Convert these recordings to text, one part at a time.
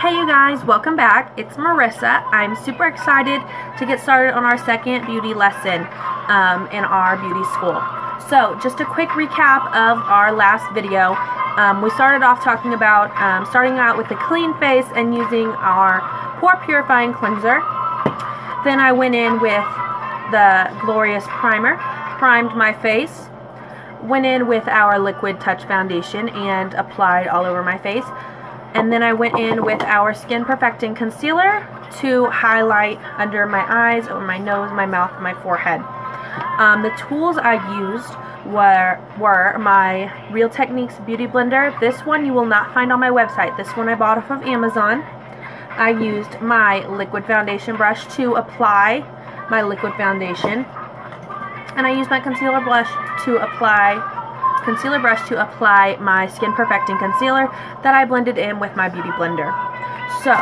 Hey you guys, welcome back. It's Marissa. I'm super excited to get started on our second beauty lesson in our beauty school. So just a quick recap of our last video. We started off talking about starting out with a clean face and using our pore purifying cleanser. Then I went in with the Glorious Primer, primed my face, went in with our Liquid Touch Foundation and applied all over my face. And then I went in with our Skin Perfecting Concealer to highlight under my eyes, over my nose, my mouth, and my forehead. The tools I used were my Real Techniques Beauty Blender. This one you will not find on my website. This one I bought off of Amazon. I used my liquid foundation brush to apply my liquid foundation. And I used my concealer brush to apply my Skin Perfecting Concealer that I blended in with my Beauty Blender. So,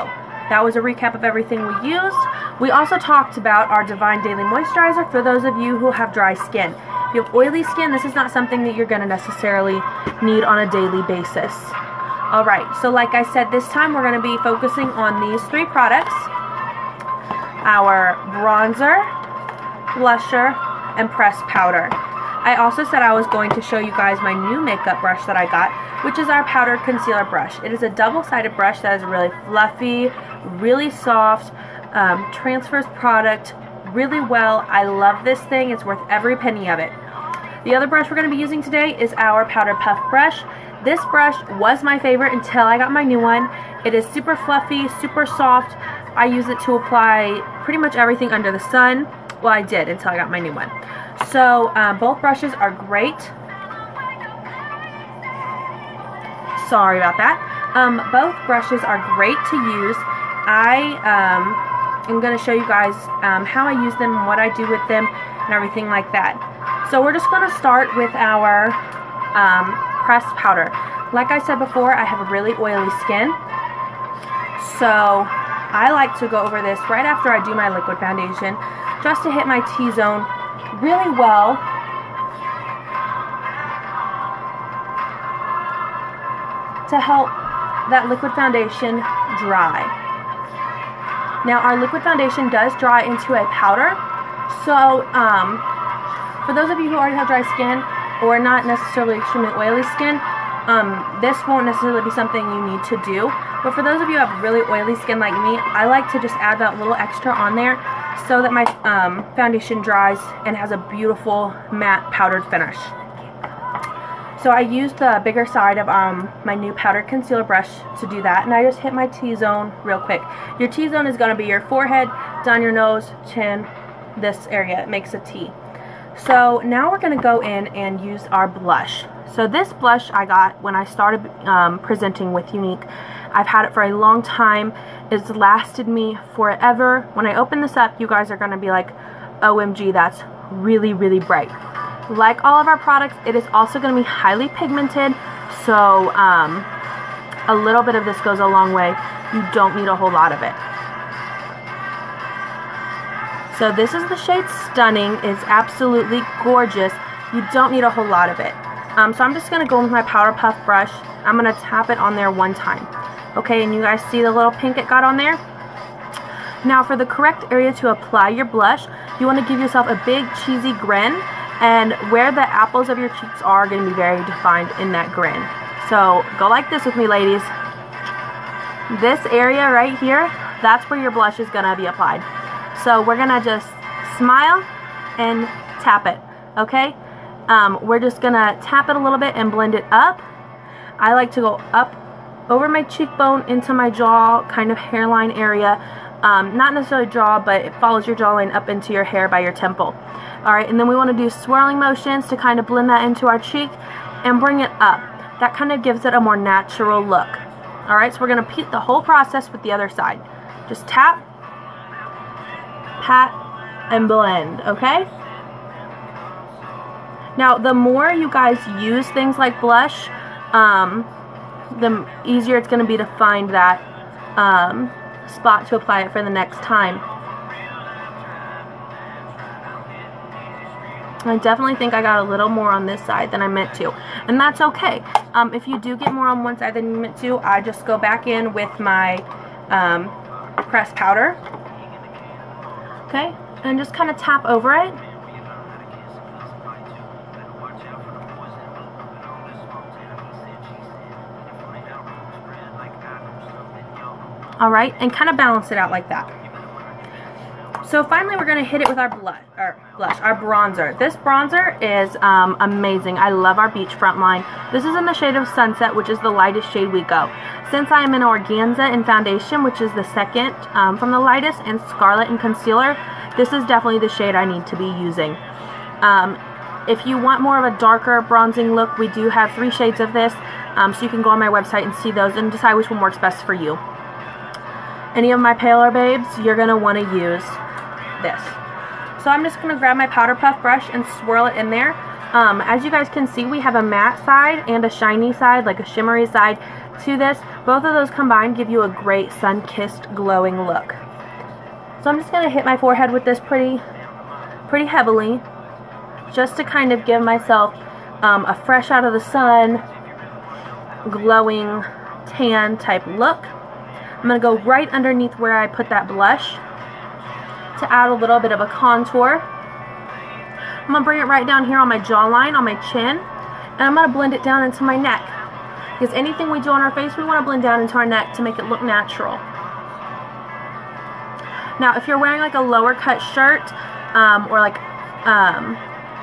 that was a recap of everything we used. We also talked about our Divine Daily Moisturizer for those of you who have dry skin. If you have oily skin, this is not something that you're going to necessarily need on a daily basis. Alright, so like I said, this time we're going to be focusing on these three products. Our bronzer, blusher, and pressed powder. I also said I was going to show you guys my new makeup brush that I got, which is our powdered concealer brush. It is a double-sided brush that is really fluffy, really soft, transfers product really well. I love this thing. It's worth every penny of it. The other brush we're going to be using today is our Powder Puff brush. This brush was my favorite until I got my new one. It is super fluffy, super soft. I use it to apply pretty much everything under the sun. Well, I did until I got my new one. So, both brushes are great. Sorry about that. Both brushes are great to use. I am going to show you guys how I use them, what I do with them, and everything like that. So we're just going to start with our pressed powder. Like I said before, I have a really oily skin. So I like to go over this right after I do my liquid foundation, just to hit my T-zone really well. To help that liquid foundation dry. Now our liquid foundation does dry into a powder, so for those of you who already have dry skin or not necessarily extremely oily skin, this won't necessarily be something you need to do. But for those of you who have really oily skin like me, I like to just add that little extra on there so that my foundation dries and has a beautiful matte powdered finish. So I used the bigger side of my new powdered concealer brush to do that, and I just hit my T-zone real quick. Your T-zone is going to be your forehead, down your nose, chin, this area. It makes a T. So now we're going to go in and use our blush. So this blush I got when I started presenting with Younique. I've had it for a long time. It's lasted me forever. When I open this up, you guys are going to be like, OMG, that's really, really bright. Like all of our products, it is also going to be highly pigmented. So a little bit of this goes a long way. You don't need a whole lot of it. So this is the shade Stunning. It's absolutely gorgeous. You don't need a whole lot of it. So I'm just going to go with my Powder Puff brush. I'm going to tap it on there one time. Okay, and you guys see the little pink it got on there? Now for the correct area to apply your blush, you want to give yourself a big cheesy grin, and where the apples of your cheeks are going to be very defined in that grin. So go like this with me, ladies. This area right here, that's where your blush is going to be applied. So we're going to just smile and tap it, okay? We're just going to tap it a little bit and blend it up. I like to go up over my cheekbone into my jaw, kind of hairline area. Not necessarily jaw, but it follows your jawline up into your hair by your temple. Alright, and then we want to do swirling motions to kind of blend that into our cheek and bring it up. That kind of gives it a more natural look. Alright, so we're going to repeat the whole process with the other side. Just tap, pat, and blend, okay? Now, the more you guys use things like blush, the easier it's going to be to find that spot to apply it for the next time. I definitely think I got a little more on this side than I meant to, and that's okay. If you do get more on one side than you meant to, I just go back in with my pressed powder. Okay, and just kind of tap over it. Alright, and kind of balance it out like that. So finally we're going to hit it with our our bronzer. This bronzer is amazing. I love our Beachfront line. This is in the shade of Sunset, which is the lightest shade we go. Since I'm in Organza in foundation, which is the second from the lightest, and Scarlet in concealer, this is definitely the shade I need to be using. If you want more of a darker bronzing look, we do have 3 shades of this, so you can go on my website and see those and decide which one works best for you. Any of my paler babes, you're going to want to use this. So I'm just going to grab my powder puff brush and swirl it in there. As you guys can see, we have a matte side and a shiny side, like a shimmery side to this. Both of those combined give you a great sun-kissed glowing look. So I'm just going to hit my forehead with this pretty heavily, just to kind of give myself a fresh out of the sun, glowing tan type look. I'm going to go right underneath where I put that blush to add a little bit of a contour. I'm going to bring it right down here on my jawline, on my chin, and I'm going to blend it down into my neck. Because anything we do on our face, we want to blend down into our neck to make it look natural. Now, if you're wearing like a lower cut shirt, or like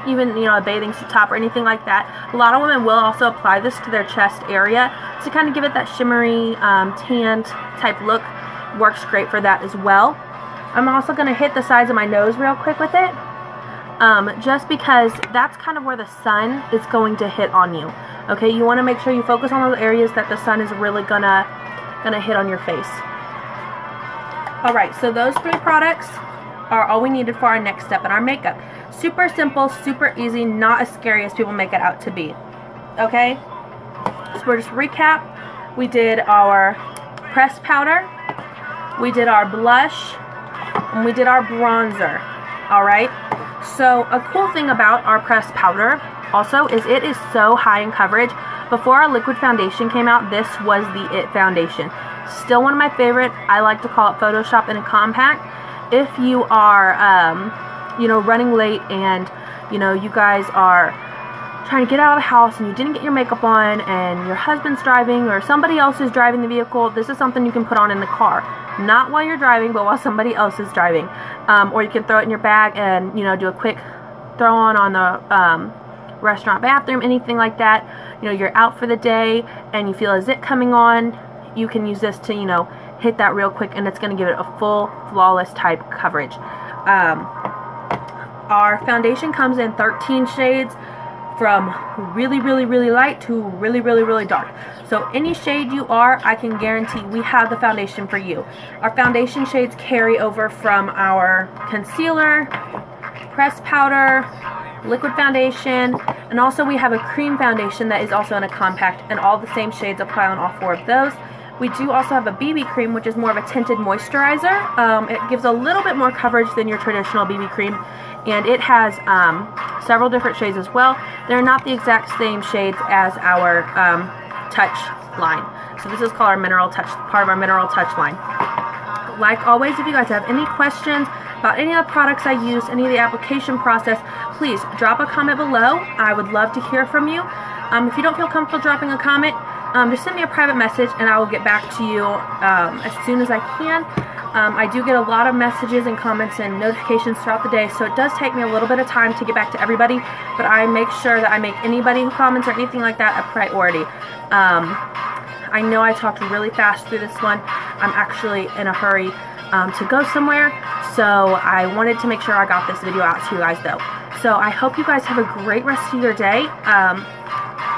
even, you know, a bathing suit top or anything like that, a lot of women will also apply this to their chest area to kind of give it that shimmery, tanned type look. Works great for that as well. I'm also going to hit the sides of my nose real quick with it, just because that's kind of where the sun is going to hit on you. Okay, you want to make sure you focus on those areas that the sun is really gonna hit on your face. Alright, so those 3 products are all we needed for our next step in our makeup. Super simple, super easy, not as scary as people make it out to be. Okay? So we're just recap. We did our pressed powder, we did our blush, and we did our bronzer. Alright? So a cool thing about our pressed powder also is it is so high in coverage. Before our liquid foundation came out, this was the it foundation. Still one of my favorite. I like to call it Photoshop in a compact. If you are, you know, running late and, you know, you guys are trying to get out of the house and you didn't get your makeup on and your husband's driving or somebody else is driving the vehicle, this is something you can put on in the car. Not while you're driving, but while somebody else is driving. Or you can throw it in your bag and, you know, do a quick throw on the restaurant bathroom, anything like that. You know, you're out for the day and you feel a zit coming on, you can use this to, you know, hit that real quick, and it's going to give it a full flawless type coverage. Our foundation comes in 13 shades, from really, really, really light to really, really, really dark. So any shade you are, I can guarantee we have the foundation for you. Our foundation shades carry over from our concealer, pressed powder, liquid foundation, and also we have a cream foundation that is also in a compact, and all the same shades apply on all 4 of those. We do also have a BB cream, which is more of a tinted moisturizer. It gives a little bit more coverage than your traditional BB cream, and it has several different shades as well. They're not the exact same shades as our Touch line. So this is called our Mineral Touch, part of our Mineral Touch line. Like always, if you guys have any questions about any of the products I use, any of the application process, please drop a comment below. I would love to hear from you. If you don't feel comfortable dropping a comment, just send me a private message and I will get back to you as soon as I can. I do get a lot of messages and comments and notifications throughout the day, so it does take me a little bit of time to get back to everybody, but I make sure that I make anybody who comments or anything like that a priority. I know I talked really fast through this one. I'm actually in a hurry to go somewhere, so I wanted to make sure I got this video out to you guys though. So I hope you guys have a great rest of your day.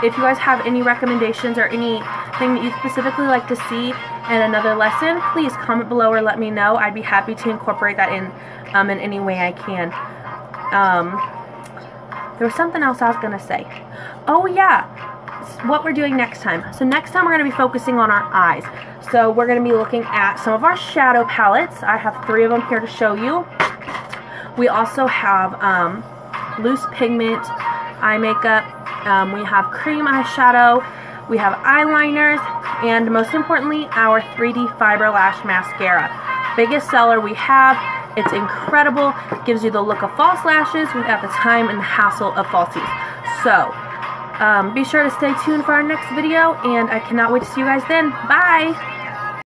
If you guys have any recommendations or anything that you specifically like to see in another lesson, please comment below or let me know. I'd be happy to incorporate that in any way I can. There was something else I was going to say. Oh yeah, what we're doing next time. So next time we're going to be focusing on our eyes. So we're going to be looking at some of our shadow palettes. I have 3 of them here to show you. We also have loose pigment eye makeup. We have cream eyeshadow, we have eyeliners, and most importantly, our 3D Fiber Lash Mascara. Biggest seller we have. It's incredible. Gives you the look of false lashes without the time and the hassle of falsies. So, be sure to stay tuned for our next video, and I cannot wait to see you guys then. Bye!